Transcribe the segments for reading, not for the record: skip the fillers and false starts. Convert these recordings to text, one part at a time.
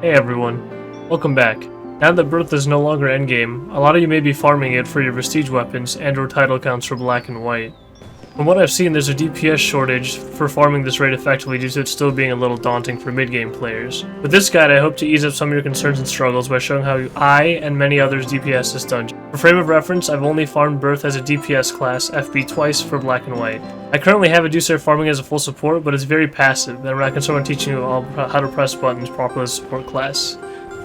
Hey everyone, welcome back. Now that Berthe is no longer endgame, a lot of you may be farming it for your prestige weapons and or title counts for black and white. From what I've seen, there's a DPS shortage for farming this raid effectively due to it still being a little daunting for mid-game players. With this guide, I hope to ease up some of your concerns and struggles by showing how I and many others DPS this dungeon. For frame of reference, I've only farmed Berthe as a DPS class, FB twice for black and white. I currently have Aducer farming as a full support, but it's very passive, and I'm not concerned on teaching you all how to press buttons properly as a support class.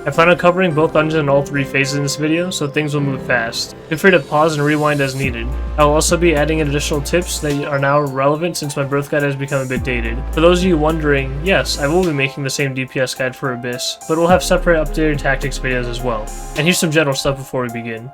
I plan on covering both dungeons and all three phases in this video, so things will move fast. Feel free to pause and rewind as needed. I will also be adding in additional tips that are now relevant since my Berthe guide has become a bit dated. For those of you wondering, yes, I will be making the same DPS guide for Abyss, but we'll have separate updated tactics videos as well. And here's some general stuff before we begin.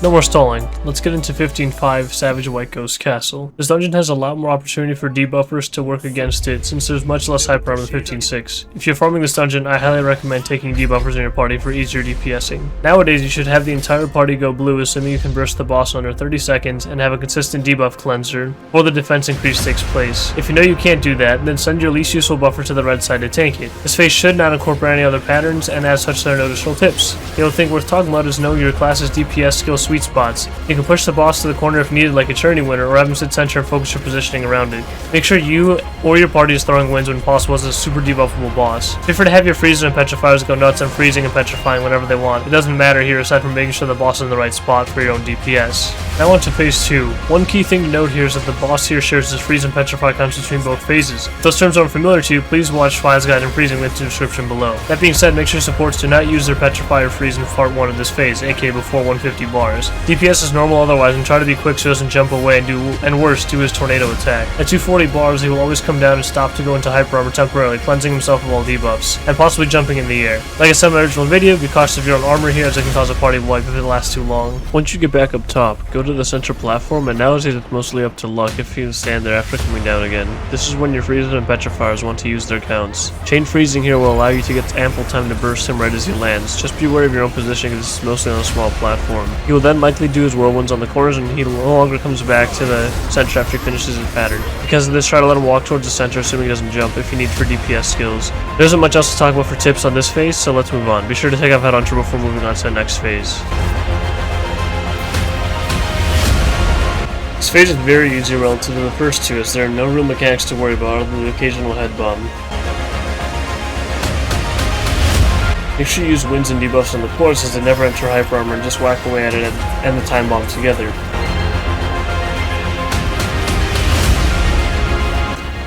No more stalling, let's get into 15.5 Savage White Ghost Castle. This dungeon has a lot more opportunity for debuffers to work against it since there's much less hyper armor than 15.6. If you're farming this dungeon, I highly recommend taking debuffers in your party for easier DPSing. Nowadays, you should have the entire party go blue assuming you can burst the boss under 30 seconds and have a consistent debuff cleanser before the defense increase takes place. If you know you can't do that, then send your least useful buffer to the red side to tank it. This phase should not incorporate any other patterns, and as such there are no additional tips. The only thing worth talking about is knowing your class's DPS skill sweet spots. You can push the boss to the corner if needed like a Journey winner, or have him sit center and focus your positioning around it. Make sure you or your party is throwing winds when possible as a super debuffable boss. Feel free to have your freezers and petrifiers go nuts on freezing and petrifying whenever they want. It doesn't matter here aside from making sure the boss is in the right spot for your own DPS. Now on to phase 2. One key thing to note here is that the boss here shares his freeze and petrify counts between both phases. If those terms aren't familiar to you, please watch File's Guide and Freezing linked in the description below. That being said, make sure supports do not use their petrify or freeze in part 1 of this phase, aka before 150 bars. DPS is normal otherwise, and try to be quick so he doesn't jump away and worse, do his tornado attack. At 240 bars, he will always come down and stop to go into hyper armor temporarily, cleansing himself of all debuffs, and possibly jumping in the air. Like I said in my original video, be cautious of your own armor here as it can cause a party wipe if it lasts too long. Once you get back up top, go to the center platform, and nowadays it's mostly up to luck if you stand there after coming down again. This is when your freezers and petrifiers want to use their counts. Chain freezing here will allow you to get ample time to burst him right as he lands. Just be aware of your own positioning as this is mostly on a small platform. He will then likely do his whirlwinds on the corners, and he no longer comes back to the center after he finishes his pattern. Because of this, try to let him walk towards the center assuming he doesn't jump if you need for DPS skills. There isn't much else to talk about for tips on this phase, so let's move on. Be sure to take off Headhunter before moving on to the next phase. This phase is very easy relative to the first two, as there are no real mechanics to worry about other than the occasional head bomb. Make sure you use winds and debuffs on the cores as they never enter hyper armor and just whack away at it and the time bomb together.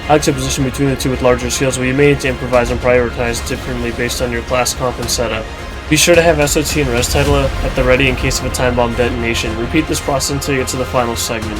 I like to position between the two with larger shields, but you may need to improvise and prioritize differently based on your class comp and setup. Be sure to have SOT and res title at the ready in case of a time bomb detonation. Repeat this process until you get to the final segment.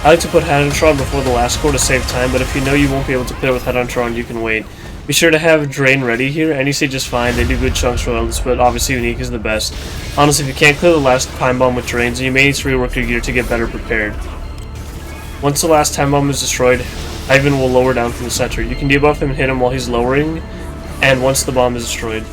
I like to put Headhunter on before the last core to save time, but if you know you won't be able to put it with Headhunter on, you can wait. Be sure to have Drain ready here. Any stage is fine, they do good chunks regardless, but obviously Unique is the best. Honestly, if you can't clear the last time bomb with Drains, then you may need to rework your gear to get better prepared. Once the last time bomb is destroyed, Ivan will lower down from the center. You can debuff him and hit him while he's lowering, and once the bomb is destroyed.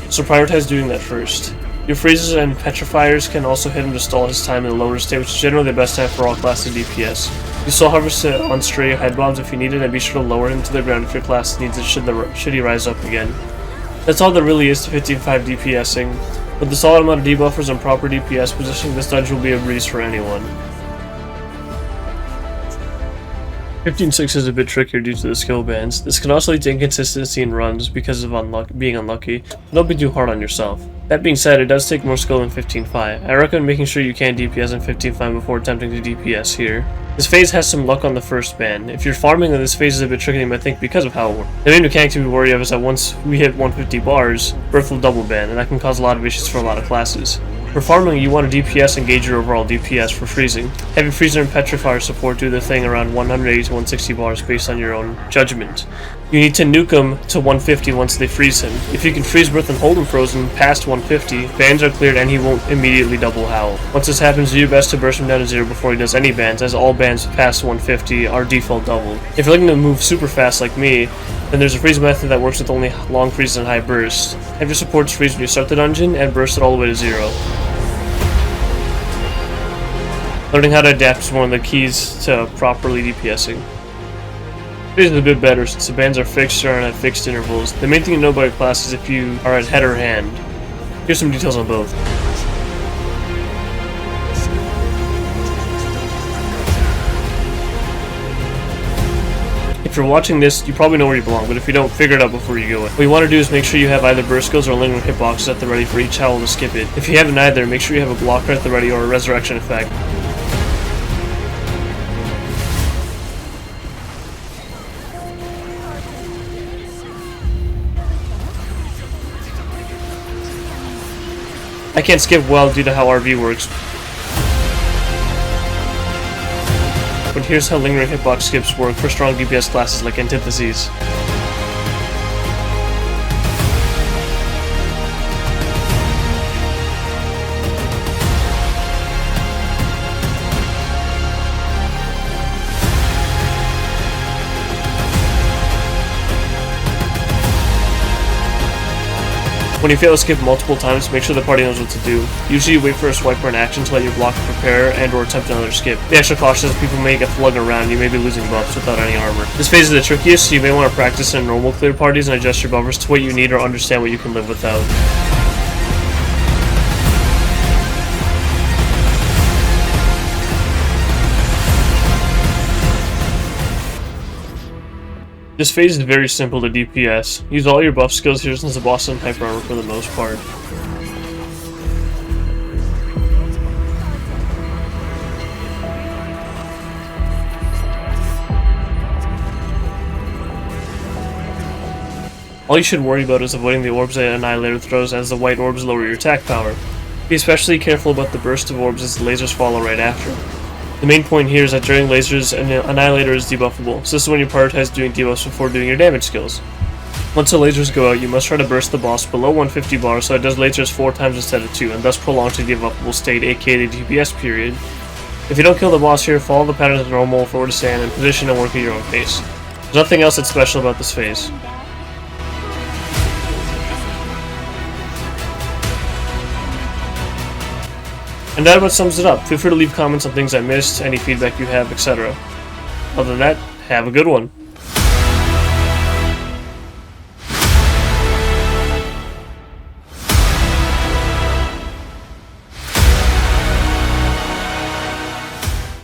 So prioritize doing that first. Your freezes and petrifiers can also hit him to stall his time in the lower state, which is generally the best time for all classes DPS. You still harvest it on stray head bombs if you need it, and be sure to lower him to the ground if your class needs it should he rise up again. That's all there really is to 15.5 DPSing. With the solid amount of debuffers and proper DPS positioning, this dungeon will be a breeze for anyone. 15.6 is a bit trickier due to the skill bans. This can also lead to inconsistency in runs because of being unlucky, but don't be too hard on yourself. That being said, it does take more skill than 15.5. I recommend making sure you can DPS in 15.5 before attempting to DPS here. This phase has some luck on the first ban. If you're farming, then this phase is a bit tricky, but I think because of how it works. The main mechanic to be worried of is that once we hit 150 bars, Berthe will double ban, and that can cause a lot of issues for a lot of classes. For farming, you want a DPS engage your overall DPS for freezing. Heavy Freezer and Petrifier support do their thing around 180 to 160 bars based on your own judgment. You need to nuke him to 150 once they freeze him. If you can freeze Berthe and hold him frozen past 150, bans are cleared and he won't immediately double howl. Once this happens, do your best to burst him down to 0 before he does any bans, as all bans past 150 are default doubled. If you're looking to move super fast like me, then there's a freeze method that works with only long freezes and high bursts. Have your supports freeze when you start the dungeon and burst it all the way to 0. Learning how to adapt is one of the keys to properly DPSing. It is a bit better since the bans are fixed or at fixed intervals. The main thing to know about your class is if you are at head or hand. Here's some details on both. If you're watching this, you probably know where you belong, but if you don't, figure it out before you go in. What you want to do is make sure you have either burst skills or lingering hitboxes at the ready for each howl to skip it. If you have neither, make sure you have a blocker at the ready or a resurrection effect. I can't skip well due to how RV works. But here's how lingering hitbox skips work for strong DPS classes like Antitheses. When you fail to skip multiple times, make sure the party knows what to do. Usually you wait for a swipe or an action to let your blocker prepare and or attempt another skip. Be extra cautious as people may get flooding around, you may be losing buffs without any armor. This phase is the trickiest, so you may want to practice in normal clear parties and adjust your buffers to what you need or understand what you can live without. This phase is very simple to DPS. Use all your buff skills here since the boss doesn't hyper armor for the most part. All you should worry about is avoiding the orbs that Annihilator throws, as the white orbs lower your attack power. Be especially careful about the burst of orbs as the lasers follow right after. The main point here is that during lasers, an Annihilator is debuffable, so this is when you prioritize doing debuffs before doing your damage skills. Once the lasers go out, you must try to burst the boss below 150 bars so it does lasers 4 times instead of 2, and thus prolong to the debuffable state, aka the DPS period. If you don't kill the boss here, follow the patterns as normal, forward to stand, and position and work at your own pace. There's nothing else that's special about this phase. And that about sums it up. Feel free to leave comments on things I missed, any feedback you have, etc. Other than that, have a good one.